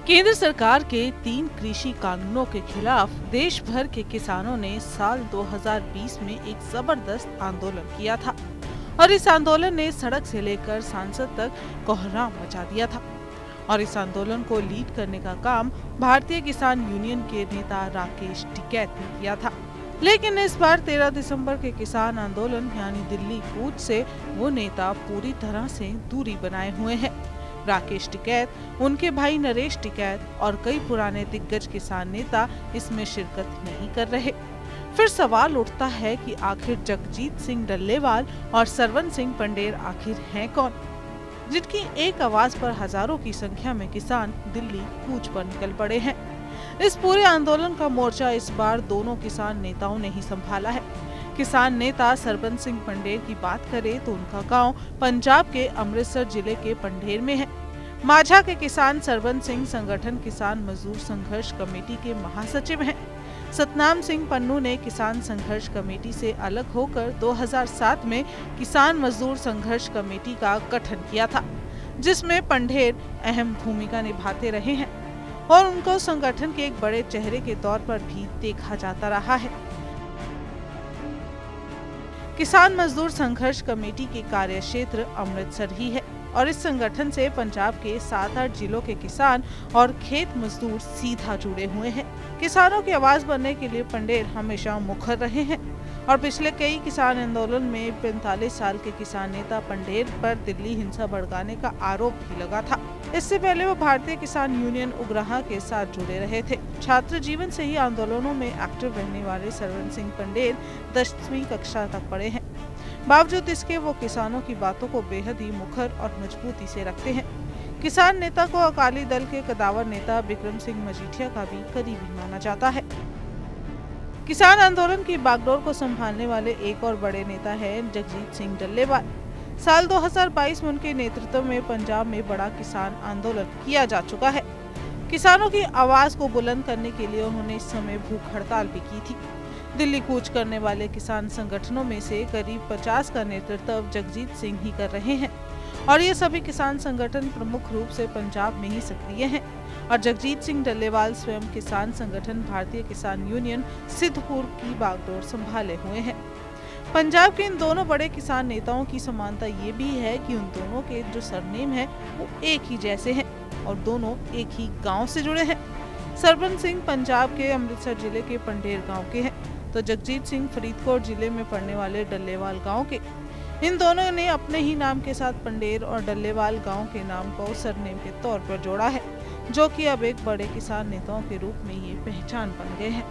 केंद्र सरकार के 3 कृषि कानूनों के खिलाफ देश भर के किसानों ने साल 2020 में एक जबरदस्त आंदोलन किया था और इस आंदोलन ने सड़क से लेकर सांसद तक कोहराम मचा दिया था। और इस आंदोलन को लीड करने का काम भारतीय किसान यूनियन के नेता राकेश टिकैत ने किया था। लेकिन इस बार 13 दिसंबर के किसान आंदोलन यानी दिल्ली कूच से वो नेता पूरी तरह से दूरी बनाए हुए हैं। राकेश टिकैत, उनके भाई नरेश टिकैत और कई पुराने दिग्गज किसान नेता इसमें शिरकत नहीं कर रहे। फिर सवाल उठता है कि आखिर जगजीत सिंह डल्लेवाल और सरवन सिंह पंडेर आखिर हैं कौन, जिनकी एक आवाज पर हजारों की संख्या में किसान दिल्ली कूच पर निकल पड़े हैं। इस पूरे आंदोलन का मोर्चा इस बार दोनों किसान नेताओं ने ही संभाला है। किसान नेता सरवन सिंह पंडेर की बात करें तो उनका गांव पंजाब के अमृतसर जिले के पंडेर में है। माझा के किसान सरवन सिंह संगठन किसान मजदूर संघर्ष कमेटी के महासचिव हैं। सतनाम सिंह पन्नू ने किसान संघर्ष कमेटी से अलग होकर 2007 में किसान मजदूर संघर्ष कमेटी का गठन किया था, जिसमें पंडेर अहम भूमिका निभाते रहे हैं और उनको संगठन के एक बड़े चेहरे के तौर पर भी देखा जाता रहा है। किसान मजदूर संघर्ष कमेटी के कार्यक्षेत्र अमृतसर ही है और इस संगठन से पंजाब के 7-8 जिलों के किसान और खेत मजदूर सीधा जुड़े हुए हैं। किसानों की आवाज बनने के लिए पंडेर हमेशा मुखर रहे हैं और पिछले कई किसान आंदोलन में 45 साल के किसान नेता पंडेर पर दिल्ली हिंसा भड़काने का आरोप भी लगा था। इससे पहले वो भारतीय किसान यूनियन उग्रहा के साथ जुड़े रहे थे। छात्र जीवन से ही आंदोलनों में एक्टिव रहने वाले सरवन सिंह पंडेर 10वीं कक्षा तक पढ़े हैं। बावजूद इसके वो किसानों की बातों को बेहद ही मुखर और मजबूती से रखते हैं। किसान नेता को अकाली दल के कदावर नेता बिक्रम सिंह मजीठिया का भी करीबी माना जाता है। किसान आंदोलन की बागडोर को संभालने वाले एक और बड़े नेता हैं जगजीत सिंह डल्लेवाल। साल 2022 में उनके नेतृत्व में पंजाब में बड़ा किसान आंदोलन किया जा चुका है। किसानों की आवाज को बुलंद करने के लिए उन्होंने इस समय भूख हड़ताल भी की थी। दिल्ली कूच करने वाले किसान संगठनों में से करीब 50 का नेतृत्व जगजीत सिंह ही कर रहे हैं और ये सभी किसान संगठन प्रमुख रूप से पंजाब में ही सक्रिय हैं। और जगजीत सिंह डल्लेवाल स्वयं किसान संगठन भारतीय किसान यूनियन सिद्धपुर की बागडोर संभाले हुए हैं। पंजाब के इन दोनों बड़े किसान नेताओं की समानता ये भी है कि उन दोनों के जो सरनेम है वो एक ही जैसे हैं और दोनों एक ही गांव से जुड़े हैं। सरवन सिंह पंजाब के अमृतसर जिले के पंडेर गांव के हैं तो जगजीत सिंह फरीदकोट जिले में पड़ने वाले डल्लेवाल गांव के। इन दोनों ने अपने ही नाम के साथ पंडेर और डल्लेवाल गांव के नाम को सरनेम के तौर पर जोड़ा है, जो कि अब एक बड़े किसान नेताओं के रूप में ये पहचान बन गए हैं।